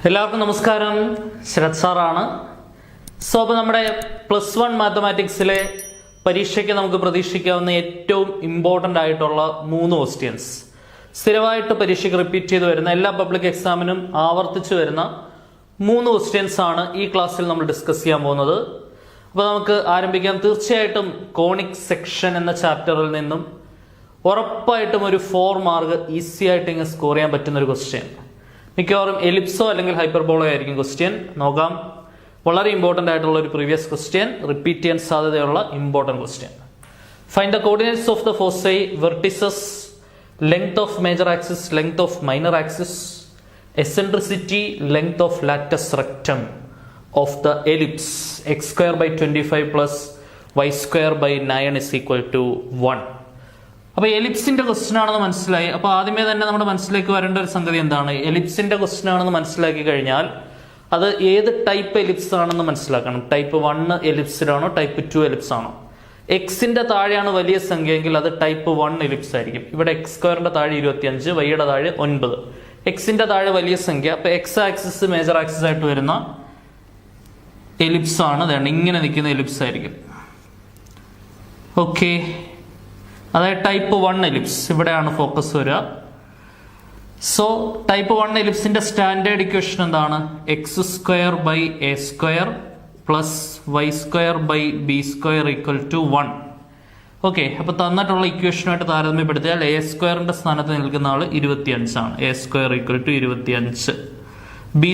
എല്ലാവർക്കും നമസ്കാരം. ശരത് സാറാണ്. സോ അപ്പോൾ നമ്മുടെ +1 മാത്തമാറ്റിക്സിലെ പരീക്ഷയ്ക്ക് നമുക്ക് പ്രതീക്ഷിക്കാവുന്ന ഏറ്റവും ഇമ്പോർട്ടൻ്റ് ആയിട്ടുള്ള 3 ക്വസ്റ്റ്യൻസ്, സ്ഥിരമായിട്ട് പരീക്ഷയ്ക്ക് റിപ്പീറ്റ് ചെയ്ത് വരുന്ന എല്ലാ പബ്ലിക് എക്സാമിനും ആവർത്തിച്ചു വരുന്ന 3 ക്വസ്റ്റ്യൻസ് ആണ് ഈ ക്ലാസ്സിൽ നമ്മൾ ഡിസ്കസ് ചെയ്യാൻ പോകുന്നത്. അപ്പോൾ നമുക്ക് ആരംഭിക്കാം. തീർച്ചയായിട്ടും കോണിക് സെക്ഷൻ എന്ന ചാപ്റ്ററിൽ നിന്നും ഉറപ്പായിട്ടും ഒരു 4 മാർക്ക് ഈസി ആയിട്ട് ഇങ്ങനെ സ്കോർ ചെയ്യാൻ പറ്റുന്ന ഒരു ക്വസ്റ്റ്യൻ. മിക്കവാറും എലിപ്സോ അല്ലെങ്കിൽ ഹൈപ്പർബോളോ ആയിരിക്കും ക്വസ്റ്റ്യൻ. നോക്കാം. വളരെ ഇമ്പോർട്ടൻ്റ് ആയിട്ടുള്ള ഒരു പ്രീവിയസ് ക്വസ്റ്റ്യൻ, റിപ്പീറ്റ് ചെയ്യാൻ സാധ്യതയുള്ള important question. Find the coordinates of the foci, vertices, length of major axis, length of minor axis, eccentricity, length of latus rectum of the ellipse x² / 25 + y² / 9 = 1. അപ്പോൾ എലിപ്സിന്റെ question ആണെന്ന് മനസ്സിലായി. അപ്പോൾ ആദ്യമേ തന്നെ നമ്മുടെ മനസ്സിലേക്ക് വരേണ്ട ഒരു സംഗതി എന്താണ്? എലിപ്സിന്റെ ക്വസ്റ്റ്യൻ ആണെന്ന് മനസ്സിലാക്കി കഴിഞ്ഞാൽ അത് ഏത് ടൈപ്പ് എലിപ്സ് ആണെന്ന് മനസ്സിലാക്കണം. ടൈപ്പ് 1 എലിപ്സിലാണോ ടൈപ്പ് 2 എലിപ്സ് ആണോ? എക്സിന്റെ താഴെയാണ് വലിയ സംഖ്യയെങ്കിൽ അത് ടൈപ്പ് 1 എലിപ്സ് ആയിരിക്കും. ഇവിടെ x² താഴെ 25, y താഴെ 9. എക്സിന്റെ താഴെ വലിയ സംഖ്യ, അപ്പൊ എക്സ് ആക്സിസ് മേജർ ആക്സിസ് ആയിട്ട് വരുന്ന എലിപ്സ് ആണ്. അതാണ് ഇങ്ങനെ നിൽക്കുന്ന എലിപ്സ് ആയിരിക്കും. ഓക്കെ, അതായത് ടൈപ്പ് 1 എലിപ്സ് ഇവിടെയാണ് ഫോക്കസ് വരിക. സോ ടൈപ്പ് 1 എലിപ്സിന്റെ സ്റ്റാൻഡേർഡ് ഇക്വേഷൻ എന്താണ്? x² / a² + y² / b² = 1. Okay, അപ്പൊ തന്നിട്ടുള്ള ഇക്വേഷനുമായിട്ട് താരതമ്യപ്പെടുത്തിയാൽ a²ന്റെ സ്ഥാനത്ത് നിൽക്കുന്ന ആള് 25 ആണ്. a² = 25. b²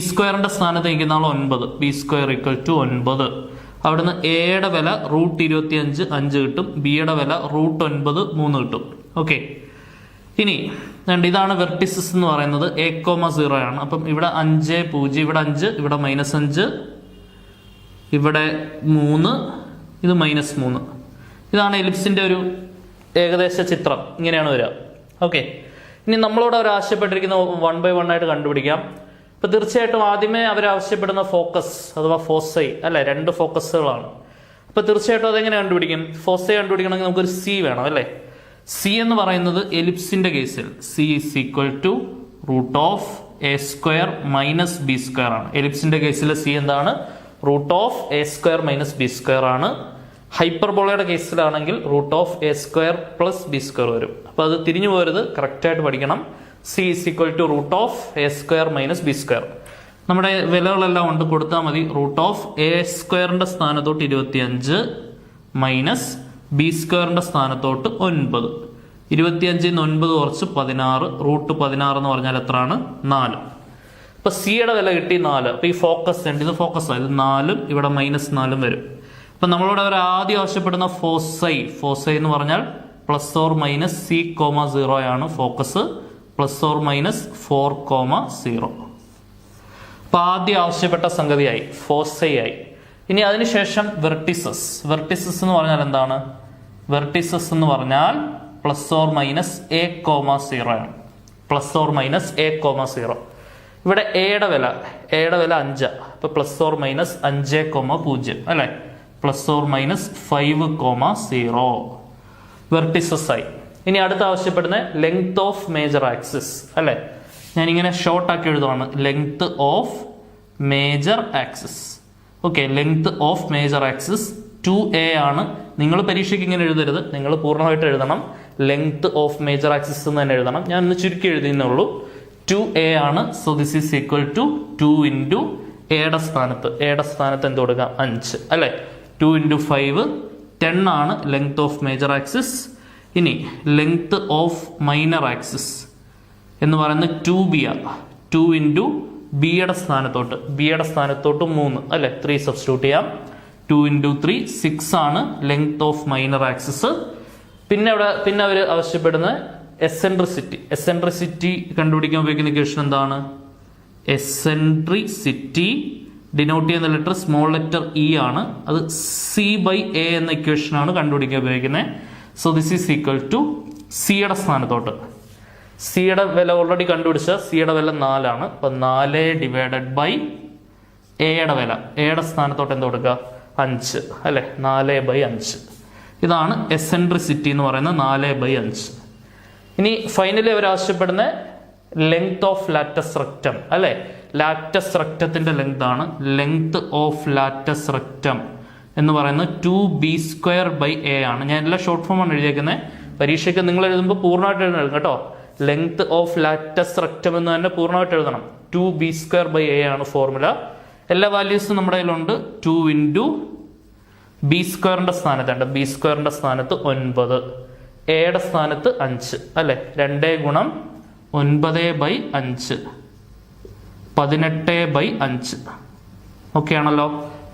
സ്ഥാനത്ത് നിൽക്കുന്ന ആൾ 9. b² = 9. അവിടുന്ന് എയുടെ വില √25 5 കിട്ടും, ബിയുടെ വില √9 3 കിട്ടും. ഓക്കെ, ഇനി ഇതാണ് വെർട്ടിസസ് എന്ന് പറയുന്നത്. a,0 ആണ്. അപ്പം ഇവിടെ 5 0, ഇവിടെ 5, ഇവിടെ -5, ഇവിടെ 3, ഇത് -3. ഇതാണ് എലിപ്സിന്റെ ഒരു ഏകദേശ ചിത്രം. ഇങ്ങനെയാണ് വരിക. ഓക്കെ, ഇനി നമ്മളോട് അവർ ആവശ്യപ്പെട്ടിരിക്കുന്ന 1 by 1 ആയിട്ട് കണ്ടുപിടിക്കാം. അപ്പൊ തീർച്ചയായിട്ടും ആദ്യമേ അവർ ആവശ്യപ്പെടുന്ന ഫോക്കസ് അഥവാ ഫോസൈ അല്ലെ, 2 ഫോക്കസുകളാണ്. അപ്പൊ തീർച്ചയായിട്ടും അതെങ്ങനെ കണ്ടുപിടിക്കും? ഫോസൈ കണ്ടുപിടിക്കണമെങ്കിൽ നമുക്കൊരു സി വേണം അല്ലെ. സി എന്ന് പറയുന്നത് എലിപ്സിന്റെ കേസിൽ c = √a² - b² ആണ്. എലിപ്സിന്റെ കേസിൽ സി എന്താണ്? √a² - b² ആണ്. ഹൈപ്പർബോളയുടെ കേസിലാണെങ്കിൽ √a² + b² വരും. അപ്പൊ അത് തിരിഞ്ഞു പോരുത്, കറക്റ്റായിട്ട് പഠിക്കണം. c = √a² - b². നമ്മുടെ വിലകളെല്ലാം കൊണ്ട് കൊടുത്താൽ മതി. √a² സ്ഥാനത്തോട്ട് 25 minus b² സ്ഥാനത്തോട്ട് 9. 25 - 9 കുറച്ച് 16. √16 എന്ന് പറഞ്ഞാൽ എത്രയാണ്? 4. അപ്പൊ സിയുടെ വില കിട്ടി 4. അപ്പൊ ഈ ഫോക്കസ് ഉണ്ട്, ഇത് ഫോക്കസ് ആണ്. ഇത് 4, ഇവിടെ -4 വരും. അപ്പൊ നമ്മളോട് അവർ ആദ്യം ആവശ്യപ്പെടുന്ന ഫോസൈ എന്ന് പറഞ്ഞാൽ ± c,0 ആണ് ഫോക്കസ്. ± 4,0. അപ്പൊ ആദ്യം ആവശ്യപ്പെട്ട സംഗതിയായി, ഫോസൈ ആയി. ഇനി അതിനുശേഷം വെർട്ടിസസ് എന്ന് പറഞ്ഞാൽ എന്താണ്? വെർട്ടിസസ് എന്ന് പറഞ്ഞാൽ ± a,0 ആണ്. ± a,0. ഇവിടെ എയുടെ വില 5. അപ്പൊ ± 5,0 അല്ലെ, ± 5,0 വെർട്ടിസസ് ആയി. ഇനി അടുത്ത് ആവശ്യപ്പെടുന്ന ലെങ്ത് ഓഫ് മേജർ ആക്സിസ് അല്ലെ. ഞാനിങ്ങനെ ഷോർട്ട് ആക്കി എഴുതുവാണ്. Length of major axis. Okay, length of major axis 2a ആണ്. നിങ്ങൾ പരീക്ഷയ്ക്ക് ഇങ്ങനെ എഴുതരുത്, നിങ്ങൾ പൂർണ്ണമായിട്ട് എഴുതണം. ലെങ്ത് ഓഫ് മേജർ ആക്സിസ് എന്ന് തന്നെ എഴുതണം. ഞാൻ ഒന്ന് ചുരുക്കി എഴുതുന്നേ ഉള്ളൂ. 2a ആണ്. So this is equal to 2 × എയുടെ സ്ഥാനത്ത് എന്ത് കൊടുക്കുക? 5 അല്ലെ. 2 × 5 10 ആണ് ലെങ്ത് ഓഫ് മേജർ ആക്സിസ്. ഇനി ലെങ്ത് ഓഫ് മൈനർ ആക്സിസ് എന്ന് പറയുന്നത് 2b ആണ്. 2 × ബിയുടെ സ്ഥാനത്തോട്ട് 3 അല്ലെ. 3 സബ്സ്റ്റിറ്റ്യൂട്ട് ചെയ്യാം. 2 × 3 6 ആണ് ലെങ്ത് ഓഫ് മൈനർ ആക്സിസ്. പിന്നെ അവർ ആവശ്യപ്പെടുന്ന എസെൻട്രിസിറ്റി കണ്ടുപിടിക്കാൻ ഉപയോഗിക്കുന്ന ഇക്വേഷൻ എന്താണ്? എസെൻട്രിസിറ്റി ഡിനോട്ട് ചെയ്യുന്ന ലെറ്റർ സ്മോൾ ലെറ്റർ ഇ ആണ്. അത് c/a എന്ന ഇക്വേഷൻ ആണ് കണ്ടുപിടിക്കാൻ ഉപയോഗിക്കുന്നത്. So this is equal to സിയുടെ സ്ഥാനത്തോട്ട്, സിയുടെ വില ഓൾറെഡി കണ്ടുപിടിച്ച സിയുടെ വില 4 ആണ്. അപ്പൊ 4 / എയുടെ സ്ഥാനത്തോട്ട് എന്ത് കൊടുക്കുക? 5 അല്ലെ. 4/5. ഇതാണ് എസെൻട്രിസിറ്റി എന്ന് പറയുന്നത്, 4/5. ഇനി ഫൈനലി അവർ ആവശ്യപ്പെടുന്ന ലെങ്ത് ഓഫ് ലാറ്റസ് റെക്റ്റം അല്ലെ. ലാറ്റസ് റെക്റ്റത്തിന്റെ ലെങ്ത് ആണ്. ലെങ്ത് ഓഫ് ലാറ്റസ് റെക്റ്റം എന്ന് പറയുന്നത് 2b²/a ആണ്. ഞാൻ എല്ലാ ഷോർട്ട് ഫോമാണ് എഴുതിയേക്കുന്നത്. പരീക്ഷയ്ക്ക് നിങ്ങൾ എഴുതുമ്പോൾ പൂർണ്ണമായിട്ട് എഴുതണം കേട്ടോ. ലെങ്ത് ഓഫ് ലാറ്റസ് റെക്റ്റം എന്ന് തന്നെ പൂർണ്ണമായിട്ട് എഴുതണം. 2b²/a ആണ് ഫോർമുല. എല്ലാ വാല്യൂസും നമ്മുടെ കയ്യിലുണ്ട്. 2 × b² സ്ഥാനത്തുണ്ട്. b² സ്ഥാനത്ത് 9, എയുടെ സ്ഥാനത്ത് 5 അല്ലെ. 2 × 9/5 18/5 ഓക്കെ ആണല്ലോ.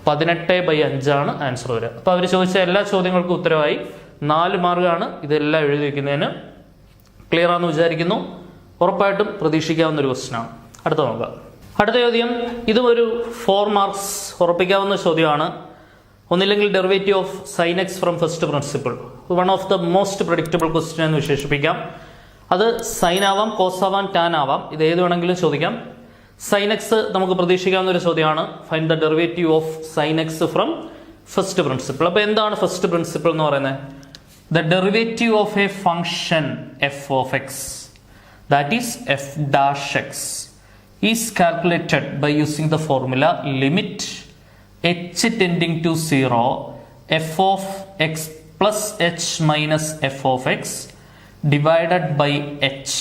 18/5 ആണ് ആൻസർ വരിക. അപ്പൊ അവർ ചോദിച്ച എല്ലാ ചോദ്യങ്ങൾക്കും ഉത്തരവായി. 4 മാർക്കാണ് ഇതെല്ലാം എഴുതി വെക്കുന്നതിന്. ക്ലിയർ ആണെന്ന് വിചാരിക്കുന്നു. ഉറപ്പായിട്ടും പ്രതീക്ഷിക്കാവുന്ന ഒരു ക്വസ്റ്റ്യൻ ആണ്. അടുത്ത നോക്കാം. അടുത്ത ചോദ്യം ഇതും ഒരു 4 മാർക്സ് ഉറപ്പിക്കാവുന്ന ചോദ്യമാണ്. ഒന്നില്ലെങ്കിൽ derivative of sine x from first principle. One of the most predictable question എന്ന് വിശേഷിപ്പിക്കാം. അത് സൈൻ ആവാം, കോസ് ആവാം, ടാൻ ആവാം. ഇത് ഏത് വേണമെങ്കിലും ചോദിക്കാം. സൈൻ എക്സ് നമുക്ക് പ്രതീക്ഷിക്കാവുന്ന ഒരു ചോദ്യമാണ്. Find the derivative of sine x from first principle. അപ്പൊ എന്താണ് ഫസ്റ്റ് പ്രിൻസിപ്പിൾ എന്ന് പറയുന്നത്? The derivative of a function f of x, that is f dash x, is calculated by using the formula limit h tending to 0 f of x plus h minus f of x divided by h.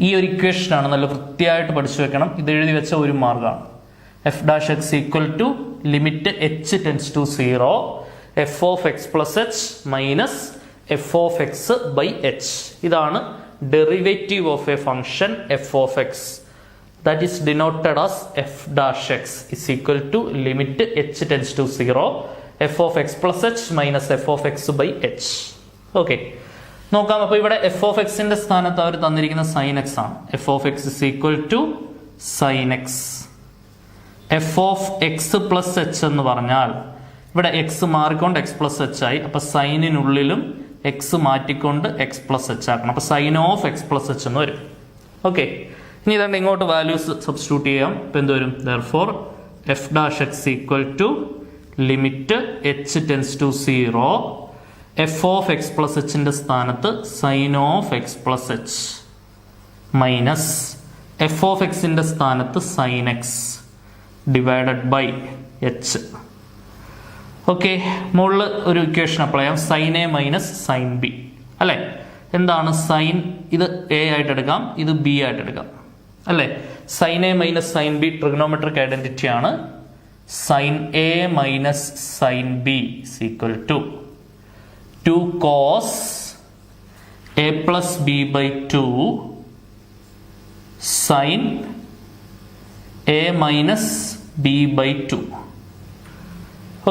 ഈ ഒരു equation ആണ്. നല്ല വൃത്തിയായിട്ട് പഠിച്ചു വെക്കണം. ഇത് എഴുതി വെച്ച ഒരു മാർഗമാണ്. F dash x equal to limit h tends to 0 f of x plus h minus f of x by h. ഇതാണ് derivative of a function f of x. That is denoted as f dash x is equal to limit h tends to 0 f of x plus h minus f of x by h. Okay, നോക്കാം. അപ്പോൾ ഇവിടെ f of എക്സിന്റെ സ്ഥാനത്ത് അവർ തന്നിരിക്കുന്ന sine x ആണ്. F of x is equal to sine x. F of x plus h എന്ന് പറഞ്ഞാൽ ഇവിടെ എക്സ് മാറിക്കൊണ്ട് എക്സ് പ്ലസ് എച്ച് ആയി. അപ്പൊ സൈനിനുള്ളിലും എക്സ് മാറ്റിക്കൊണ്ട് എക്സ് പ്ലസ് എച്ച് ആക്കണം. അപ്പൊ sine of x plus h എന്ന് വരും. ഓക്കെ, ഇനി ഇതാണ്ട് ഇങ്ങോട്ട് വാല്യൂസ് സബ്സ്റ്റിറ്റ്യൂട്ട് ചെയ്യാം. ഇപ്പൊ എന്ത് വരും? Therefore f dash x equal to limit h tends to 0 f of x plus എച്ചിന്റെ സ്ഥാനത്ത് sine of x plus h minus f of എക്സിന്റെ സ്ഥാനത്ത് sine x divided by h. Okay, മുകളിൽ ഒരു ഇക്വേഷൻ അപ്ലൈ ചെയ്യാം. Sine a minus sine b അല്ലെ. എന്താണ് sign? ഇത് എ ആയിട്ട് എടുക്കാം, ഇത് ബി ആയിട്ട് എടുക്കാം അല്ലെ. Sine a minus sine b trigonometric identity ആണ്. Sine a minus sine b is equal to 2 cos a plus b by 2 sine a minus b by 2.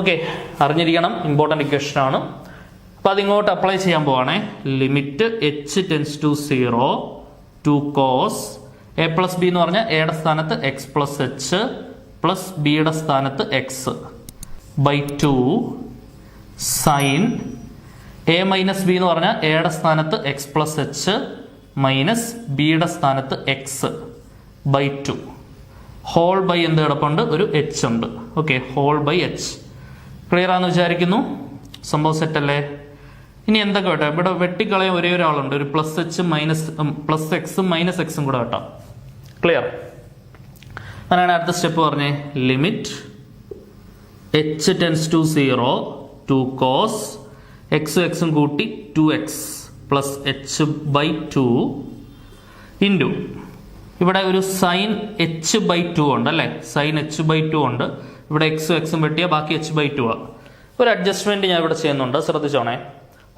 Okay, അറിഞ്ഞിരിക്കണം, ഇമ്പോർട്ടന്റ് ഇക്വേഷൻ ആണ്. അപ്പൊ അതിങ്ങോട്ട് അപ്ലൈ ചെയ്യാൻ പോവാണേ. Limit h tends to 0 2 cos a plus b എന്ന് പറഞ്ഞാൽ എയുടെ സ്ഥാനത്ത് എക്സ് പ്ലസ് എച്ച് പ്ലസ് ബിയുടെ സ്ഥാനത്ത് x by 2 sine a minus b എന്ന് പറഞ്ഞാൽ എയുടെ സ്ഥാനത്ത് എക്സ് പ്ലസ് എച്ച് മൈനസ് ബിയുടെ സ്ഥാനത്ത് എക്സ് ബൈ 2 ഹോൾ ബൈ എന്ത് കിടപ്പുണ്ട്? ഒരു എച്ച് ഉണ്ട്. Okay, whole by h. Clear ആണെന്ന് വിചാരിക്കുന്നു. സംഭവം സെറ്റ് അല്ലേ? ഇനി എന്തൊക്കെ കേട്ടോ, ഇവിടെ വെട്ടിക്കളയാൻ ഒരേ ഒരാളുണ്ട്. ഒരു പ്ലസ് എച്ച് മൈനസ് പ്ലസ് എക്സും മൈനസ് എക്സും കൂടെ കേട്ടോ. ക്ലിയർ? അങ്ങനെയാണ് അടുത്ത സ്റ്റെപ്പ് പറഞ്ഞേ. Limit h tends to 0 2 cos എക്സും എക്സും കൂട്ടി 2x plus H by 2 into ഇവിടെ ഒരു സൈൻ എച്ച് ബൈ 2 ഉണ്ട് അല്ലേ. സൈൻ എച്ച് ബൈ 2 ഉണ്ട്. ഇവിടെ എക്സും എക്സും വെട്ടിയാൽ ബാക്കി എച്ച് ബൈ 2 ആണ്. ഒരു അഡ്ജസ്റ്റ്മെന്റ് ഞാൻ ഇവിടെ ചെയ്യുന്നുണ്ട്, ശ്രദ്ധിച്ചോണേ.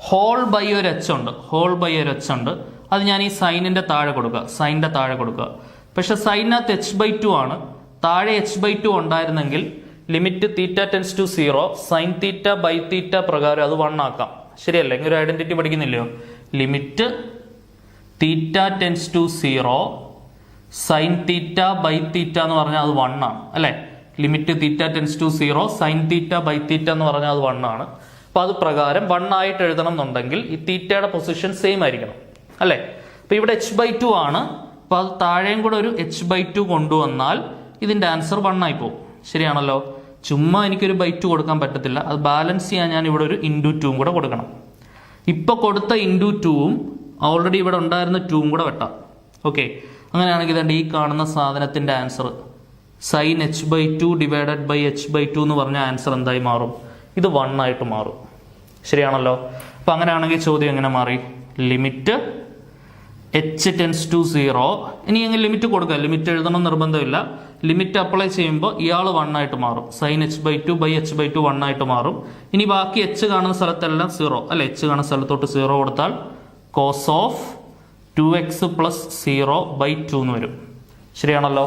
ഹോൾ ബൈ ഒരു എച്ച് ഉണ്ട്, ഹോൾ ബൈ ഒരു എച്ച് ഉണ്ട്. അത് ഞാൻ ഈ സൈനിന്റെ താഴെ കൊടുക്കുക, സൈനിന്റെ താഴെ കൊടുക്കുക. പക്ഷെ സൈനകത്ത് എച്ച് ബൈ 2 ആണ്. താഴെ എച്ച് ബൈ 2 ഉണ്ടായിരുന്നെങ്കിൽ limit theta tends to 0 sine theta by theta പ്രകാരം അത് 1 ആക്കാം. ശരിയല്ലേ? ഇങ്ങനെ ഒരു ഐഡന്റിറ്റി പഠിക്കുന്നില്ലയോ? Limit theta tends to 0 sine theta by theta എന്ന് പറഞ്ഞാൽ അത് 1 ആണ് അല്ലെ. Limit theta tends to 0 sine theta by theta എന്ന് പറഞ്ഞാൽ അത് 1 ആണ്. അപ്പൊ അത് പ്രകാരം 1 ആയിട്ട് എഴുതണം എന്നുണ്ടെങ്കിൽ ഈ തീറ്റയുടെ പൊസിഷൻ സെയിം ആയിരിക്കണം അല്ലെ. അപ്പൊ ഇവിടെ എച്ച് ബൈ 2 ആണ്. അപ്പൊ അത് താഴെയും കൂടെ ഒരു എച്ച് ബൈ 2 കൊണ്ടുവന്നാൽ ഇതിന്റെ ആൻസർ 1 ആയി പോകും. ശരിയാണല്ലോ? ചുമ്മാ എനിക്കൊരു ബൈ 2 കൊടുക്കാൻ പറ്റത്തില്ല. അത് ബാലൻസ് ചെയ്യാൻ ഞാൻ ഇവിടെ ഒരു ഇൻറ്റു 2 കൂടെ കൊടുക്കണം. ഇപ്പൊ കൊടുത്ത ഇൻറ്റു 2ഉം ഓൾറെഡി ഇവിടെ ഉണ്ടായിരുന്ന 2ഉം കൂടെ വെട്ടാം. ഓക്കെ, അങ്ങനെയാണെങ്കിൽ ഇതാണ്ട് ഈ കാണുന്ന സാധനത്തിന്റെ answer sign h/2 divided by h/2 എന്ന് പറഞ്ഞ ആൻസർ എന്തായി മാറും? ഇത് 1 ആയിട്ട് മാറും. ശരിയാണല്ലോ. അപ്പം അങ്ങനെയാണെങ്കിൽ ചോദ്യം എങ്ങനെ മാറി? Limit h tends to 0. ഇനി എങ്ങനെ ലിമിറ്റ് കൊടുക്കുക? ലിമിറ്റ് എഴുതണം നിർബന്ധമില്ല. ലിമിറ്റ് അപ്ലൈ ചെയ്യുമ്പോൾ ഇയാൾ 1 ആയിട്ട് മാറും. സൈൻ h/2 ബൈ h/2 1 ആയിട്ട് മാറും. ഇനി ബാക്കി h കാണുന്ന സ്ഥലത്തെല്ലാം 0 അല്ലെ? h കാണുന്ന സ്ഥലത്തോട്ട് 0 കൊടുത്താൽ cos of 2x plus 0 by 2 എന്ന് വരും. ശരിയാണല്ലോ.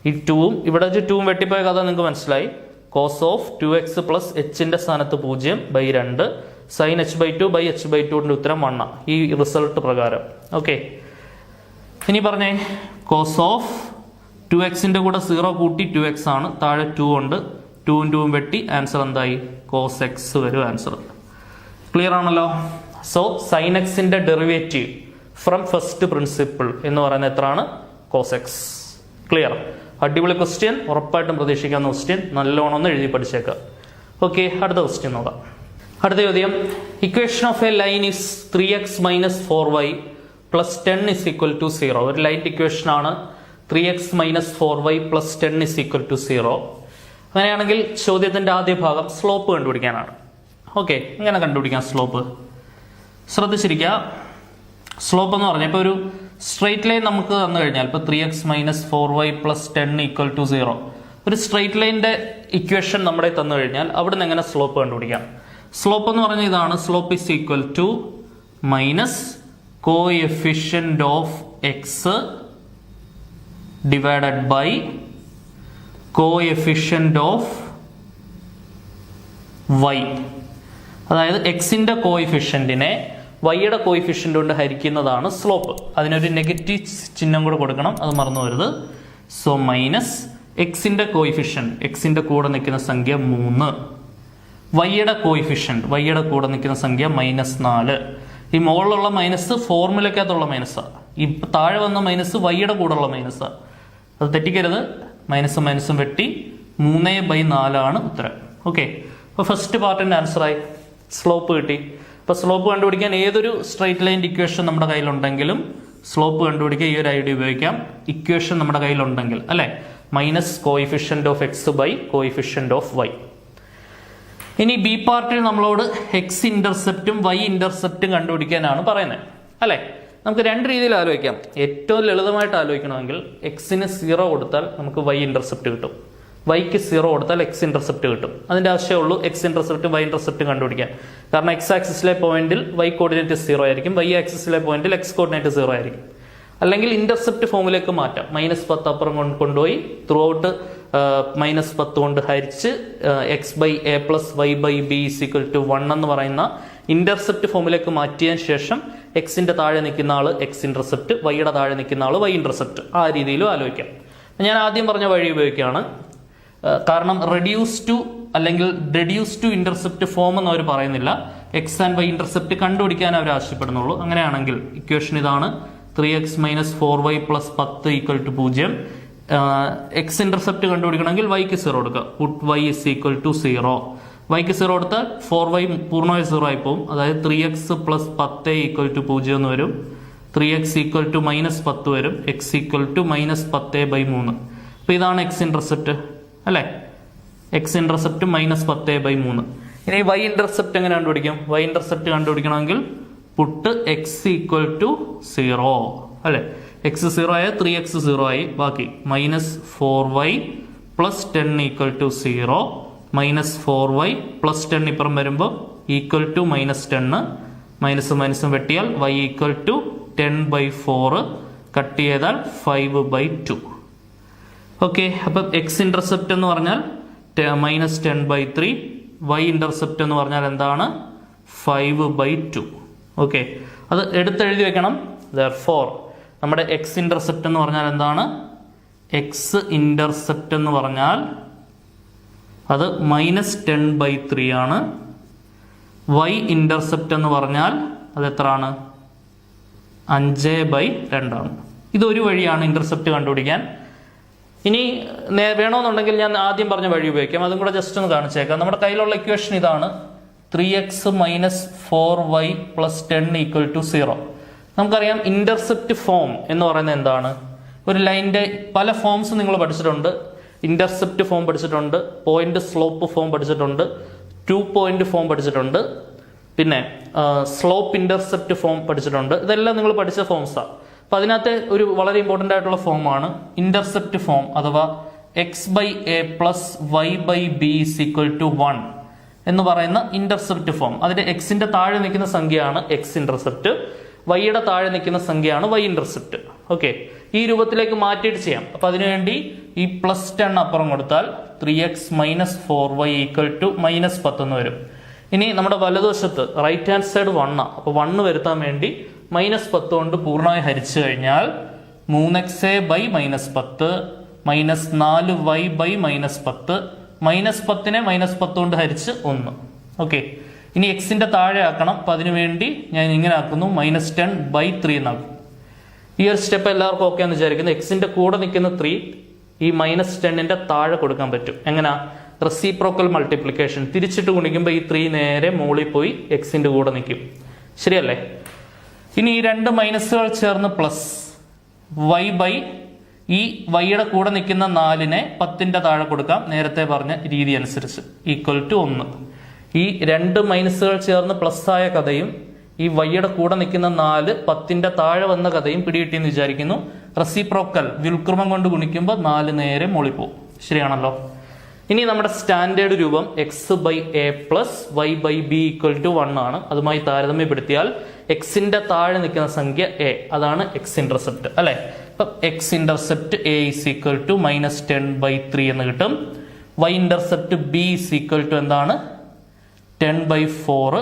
ഈ 2ഉം ഇവിടെ 2ഉം വെട്ടിപ്പോയ കഥ നിങ്ങൾക്ക് മനസ്സിലായി. കോസ് ഓഫ് 2x പ്ലസ് എച്ചിന്റെ സ്ഥാനത്ത് 0 ബൈ 2 സൈൻ h/2 ബൈ h/2ന്റെ ഉത്തരം 1. ഈ റിസൾട്ട് പ്രകാരം. ഓക്കെ, ഇനി പറഞ്ഞേ കോസ് ഓഫ് 2xന്റെ കൂടെ 0 കൂട്ടി 2x ആണ്. താഴെ 2 ഉണ്ട്. 2ഉം 2ഉം വെട്ടി ആൻസർ എന്തായി? കോസ് x വരും ആൻസർ. ക്ലിയർ ആണല്ലോ. സോ സൈൻ എക്സിന്റെ ഡെറിവേറ്റീവ് ഫ്രം ഫസ്റ്റ് പ്രിൻസിപ്പിൾ എന്ന് പറയുന്നത് എത്രയാണ്? Cos x. ക്ലിയർ. അടിപൊളി ക്വസ്റ്റ്യൻ, ഉറപ്പായിട്ടും പ്രതീക്ഷിക്കാവുന്ന ക്വസ്റ്റ്യൻ. നല്ലോണം ഒന്ന് എഴുതി പഠിച്ചേക്കാം. ഓക്കെ, അടുത്ത ക്വസ്റ്റ്യൻ നോക്കാം. അടുത്ത ചോദ്യം, equation of a line is 3x minus 4y plus 10 is equal to 0. ഒരു ലൈൻ്റെ ഇക്വേഷൻ ആണ് 3x minus 4y plus 10 is equal to 0. അങ്ങനെയാണെങ്കിൽ ചോദ്യത്തിന്റെ ആദ്യ ഭാഗം സ്ലോപ്പ് കണ്ടുപിടിക്കാനാണ്. ഓക്കെ, എങ്ങനെ കണ്ടുപിടിക്കാം സ്ലോപ്പ്? ശ്രദ്ധിച്ചിരിക്കുക. സ്ലോപ്പ് എന്ന് പറഞ്ഞാൽ ഇപ്പോൾ ഒരു സ്ട്രെയിറ്റ് ലൈൻ നമുക്ക് തന്നു കഴിഞ്ഞാൽ ഇപ്പോൾ 3x minus 4y plus 10 equal to 0, ഒരു സ്ട്രെയിറ്റ് ലൈനിന്റെ ഇക്വേഷൻ നമ്മുടെ തന്നു കഴിഞ്ഞാൽ അവിടെ നിന്ന് എങ്ങനെ സ്ലോപ്പ് കണ്ടുപിടിക്കാം? സ്ലോപ്പ് എന്ന് പറഞ്ഞാൽ ഇതാണ്. Slope is equal to minus coefficient of x divided by coefficient of y. അതായത് എക്സിന്റെ കോഎഫിഷ്യന്റിനെ വൈയുടെ കോഎഫിഷ്യന്റ് കൊണ്ട് ഹരിക്കുന്നതാണ് സ്ലോപ്പ്. അതിനൊരു നെഗറ്റീവ് ചിഹ്നം കൂടെ കൊടുക്കണം, അത് മറന്നു വരുത്. സോ മൈനസ് എക്സിന്റെ കോഎഫിഷ്യന്റ്, എക്സിന്റെ കൂടെ നിൽക്കുന്ന സംഖ്യ 3, വൈയുടെ കോഎഫിഷ്യന്റ്, വൈയുടെ കൂടെ നിൽക്കുന്ന സംഖ്യ -4. ഈ മുകളിലുള്ള മൈനസ് ഫോർമുലക്കകത്തുള്ള മൈനസാണ്. ഈ താഴെ വന്ന മൈനസ് വൈയുടെ കൂടെയുള്ള മൈനസാണ്. അത് തെറ്റിക്കരുത്. മൈനസും മൈനസും വെട്ടി 3/4 ആണ് ഉത്തരം. ഓക്കെ, അപ്പോൾ ഫസ്റ്റ് പാർട്ടിന്റെ ആൻസറായി സ്ലോപ്പ് കിട്ടി. അപ്പോൾ സ്ലോപ്പ് കണ്ടുപിടിക്കാൻ ഏതൊരു സ്ട്രൈറ്റ് ലൈൻ ഇക്വേഷൻ നമ്മുടെ കയ്യിലുണ്ടെങ്കിലും സ്ലോപ്പ് കണ്ടുപിടിക്കാൻ ഈ ഒരു ഐഡിയ ഉപയോഗിക്കാം. ഇക്വേഷൻ നമ്മുടെ കയ്യിലുണ്ടെങ്കിൽ അല്ലെ, minus coefficient of x by coefficient of y. ഇനി ബി പാർട്ടിൽ നമ്മളോട് എക്സ് ഇന്റർസെപ്റ്റും വൈ ഇന്റർസെപ്റ്റും കണ്ടുപിടിക്കാനാണ് പറയുന്നത് അല്ലെ. നമുക്ക് രണ്ട് രീതിയിൽ ആലോചിക്കാം. ഏറ്റവും ലളിതമായിട്ട് ആലോചിക്കണമെങ്കിൽ എക്സിന് 0 കൊടുത്താൽ നമുക്ക് വൈ ഇന്റർസെപ്റ്റ് കിട്ടും, വൈക്ക് 0 കൊടുത്താൽ എക്സ് ഇന്റർസെപ്റ്റ് കിട്ടും. അതിന്റെ ആവശ്യമുള്ളൂ എക്സ് ഇന്റർസെപ്റ്റും വൈ ഇന്റർസെപ്റ്റും കണ്ടുപിടിക്കാൻ. കാരണം എക്സ് ആക്സിസിലെ പോയിന്റിൽ വൈ കോർഡിനേറ്റ് 0 ആയിരിക്കും, വൈ ആക്സിസിലെ പോയിന്റിൽ എക്സ് കോർഡിനേറ്റ് 0 ആയിരിക്കും. അല്ലെങ്കിൽ ഇന്റർസെപ്റ്റ് ഫോമിലേക്ക് മാറ്റാം. -10 അപ്പുറം കൊണ്ടുപോയി ത്രൂ ഔട്ട് -10 കൊണ്ട് ഹരിച്ച് x by a plus y by b equal to 1 എന്ന് പറയുന്ന ഇന്റർസെപ്റ്റ് ഫോമിലേക്ക് മാറ്റിയതിന് ശേഷം എക്സിന്റെ താഴെ നിൽക്കുന്ന ആള് എക്സ് ഇന്റർസെപ്റ്റ്, വൈയുടെ താഴെ നിൽക്കുന്ന ആള് വൈ ഇന്റർസെപ്റ്റ്. ആ രീതിയിലും ആലോചിക്കാം. ഞാൻ ആദ്യം പറഞ്ഞ വഴി ഉപയോഗിക്കുകയാണ്. കാരണം റെഡ്യൂസ് ടു അല്ലെങ്കിൽ റെഡ്യൂസ് ടു ഇന്റർസെപ്റ്റ് ഫോം എന്ന് അവർ പറയുന്നില്ല. എക്സ് ആൻഡ് വൈ ഇന്റർസെപ്റ്റ് കണ്ടുപിടിക്കാൻ അവർ ആവശ്യപ്പെടുന്നുള്ളൂ. അങ്ങനെയാണെങ്കിൽ ഇക്വേഷൻ ഇതാണ്. 3x minus 4y plus 10 equal to 0. X intercept കണ്ടുപിടിക്കണമെങ്കിൽ വൈക്ക് 0 കൊടുക്കുക. Put y is equal to 0. വൈക്ക് 0 കൊടുത്താൽ 4y പൂർണ്ണമായി 0 ആയി പോകും. അതായത് 3x പ്ലസ് 10 ഈക്വൽ ടു 0 എന്ന് വരും. 3x ഈക്വൽ ടു -10 വരും. x equal to -10/3. അപ്പൊ ഇതാണ് എക്സ് ഇന്റർസെപ്റ്റ് അല്ലെ. X intercept -10/3. ഇനി വൈ ഇന്റർസെപ്റ്റ് എങ്ങനെ കണ്ടുപിടിക്കും? വൈ ഇന്റർസെപ്റ്റ് കണ്ടുപിടിക്കണമെങ്കിൽ പുട്ട് എക്സ് ഈക്വൽ ടു 0 അല്ലെ. എക്സ് 0 ആയ 3x 0 ആയി. ബാക്കി -4y plus 10 equal to 0. -4y plus 10 ഇപ്പുറം വരുമ്പോൾ ഈക്വൽ ടു -10. മൈനസും വെട്ടിയാൽ y ഈക്വൽ ടു 10/4. കട്ട് ചെയ്താൽ 5/2. ഓക്കെ, അപ്പം എക്സ് ഇന്റർസെപ്റ്റ് എന്ന് പറഞ്ഞാൽ -10/3. വൈ ഇന്റർസെപ്റ്റ് എന്ന് പറഞ്ഞാൽ എന്താണ്? 5/2. ഓക്കെ, അത് എടുത്തെഴുതി വെക്കണം. therefore നമ്മുടെ എക്സ് ഇന്റർസെപ്റ്റ് എന്ന് പറഞ്ഞാൽ എന്താണ്? എക്സ് ഇന്റർസെപ്റ്റ് എന്ന് പറഞ്ഞാൽ അത് -10/3 ആണ്. വൈ ഇന്റർസെപ്റ്റ് എന്ന് പറഞ്ഞാൽ അത് എത്രയാണ്? 5/2 ആണ്. ഇതൊരു വഴിയാണ് ഇന്റർസെപ്റ്റ് കണ്ടുപിടിക്കാൻ. ഇനി വേണമെന്നുണ്ടെങ്കിൽ ഞാൻ ആദ്യം പറഞ്ഞ വഴി ഉപയോഗിക്കാം. അതും കൂടെ ജസ്റ്റ് ഒന്ന് കാണിച്ചേക്കാം. നമ്മുടെ കയ്യിലുള്ള ഇക്വേഷൻ ഇതാണ്. 3x minus 4y plus 10 equal to 0. നമുക്കറിയാം ഇന്റർസെപ്റ്റ് ഫോം എന്ന് പറയുന്നത് എന്താണ്? ഒരു ലൈനിന്റെ പല ഫോംസ് നിങ്ങൾ പഠിച്ചിട്ടുണ്ട്. ഇന്റർസെപ്റ്റ് ഫോം പഠിച്ചിട്ടുണ്ട്, പോയിന്റ് സ്ലോപ്പ് ഫോം പഠിച്ചിട്ടുണ്ട്, 2 പോയിന്റ് ഫോം പഠിച്ചിട്ടുണ്ട്, പിന്നെ സ്ലോപ്പ് ഇന്റർസെപ്റ്റ് ഫോം പഠിച്ചിട്ടുണ്ട്. ഇതെല്ലാം നിങ്ങൾ പഠിച്ച ഫോംസാണ്. അപ്പൊ അതിനകത്ത് ഒരു വളരെ ഇമ്പോർട്ടന്റ് ആയിട്ടുള്ള ഫോമാണ് ഇന്റർസെപ്റ്റ് ഫോം അഥവാ x/a + y/b = 1 എന്ന് പറയുന്ന ഇന്റർസെപ്റ്റ് ഫോം. അതിന്റെ എക്സിന്റെ താഴെ നിൽക്കുന്ന സംഖ്യയാണ് എക്സ് ഇന്റർസെപ്റ്റ്, വൈയുടെ താഴെ നിൽക്കുന്ന സംഖ്യയാണ് വൈ ഇന്റർസെപ്റ്റ്. ഓക്കെ, ഈ രൂപത്തിലേക്ക് മാറ്റിയിട്ട് ചെയ്യാം. അപ്പൊ അതിനുവേണ്ടി ഈ +10 അപ്പുറം കൊടുത്താൽ 3x - 4y = -10 എന്ന് വരും. ഇനി നമ്മുടെ വലതുവശത്ത് റൈറ്റ് ഹാൻഡ് സൈഡ് 1 അപ്പൊ 1 വരുത്താൻ വേണ്ടി -10 കൊണ്ട് പൂർണ്ണമായി ഹരിച്ചു കഴിഞ്ഞാൽ 3xa / -10 -4y / -10 -10നെ -10 കൊണ്ട് ഹരിച്ച് 1. ഓക്കെ, ഇനി എക്സിന്റെ താഴെ ആക്കണം. അപ്പൊ അതിനുവേണ്ടി ഞാൻ ഇങ്ങനെ ആക്കുന്നു, -10/3 എന്നാക്കും. ഈ ഒരു സ്റ്റെപ്പ് എല്ലാവർക്കും ഓക്കെ എന്ന് വിചാരിക്കുന്നു. എക്സിന്റെ കൂടെ നിൽക്കുന്ന 3 ഈ -10ന്റെ താഴെ കൊടുക്കാൻ പറ്റും. എങ്ങനാ? Reciprocal multiplication. തിരിച്ചിട്ട് ഗുണിക്കുമ്പോൾ ഈ 3 നേരെ മുകളിൽ പോയി എക്സിന്റെ കൂടെ നിൽക്കും. ശരിയല്ലേ? ഇനി ഈ 2 മൈനസുകൾ ചേർന്ന് പ്ലസ് y/ ഈ വൈയുടെ കൂടെ നിൽക്കുന്ന 4നെ 10ന്റെ താഴെ കൊടുക്കാം, നേരത്തെ പറഞ്ഞ രീതി അനുസരിച്ച്, =1. ഈ 2 മൈനസുകൾ ചേർന്ന് പ്ലസ് ആയ കഥയും ഈ വൈയുടെ കൂടെ നിൽക്കുന്ന 4 10ന്റെ താഴെ വന്ന കഥയും പിടികിട്ടിയെന്ന് വിചാരിക്കുന്നു. റെസിപ്രോക്കൽ വ്യുൽക്രമം കൊണ്ട് ഗുണിക്കുമ്പോൾ 4 നേരെ മുകളിൽ പോകും. ശരിയാണല്ലോ? ഇനി നമ്മുടെ സ്റ്റാൻഡേർഡ് രൂപം x/a + y/b = 1 ആണ്. അതുമായി താരതമ്യപ്പെടുത്തിയാൽ എക്സിന്റെ താഴെ നിൽക്കുന്ന സംഖ്യ a, അതാണ് എക്സ് ഇന്റർസെപ്റ്റ് അല്ലെ. അപ്പൊ എക്സ് ഇന്റർസെപ്റ്റ് a = -10/3 എന്ന് കിട്ടും. y ഇന്റർസെപ്റ്റ് b = എന്താണ്? 10/4.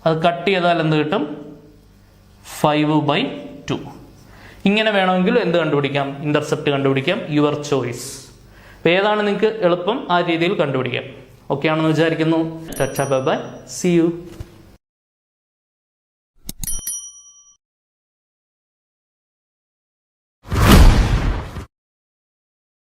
അത് കട്ട് ചെയ്താൽ എന്ത് കിട്ടും? 5/2. ഇങ്ങനെ വേണമെങ്കിൽ എന്ത് കണ്ടുപിടിക്കാം? ഇന്റർസെപ്റ്റ് കണ്ടുപിടിക്കാം. Your choice. ഏതാണ് നിങ്ങൾക്ക് എളുപ്പം ആ രീതിയിൽ കണ്ടുപിടിക്കാം. ഓക്കെ ആണെന്ന് വിചാരിക്കുന്നു. Bye bye, see U.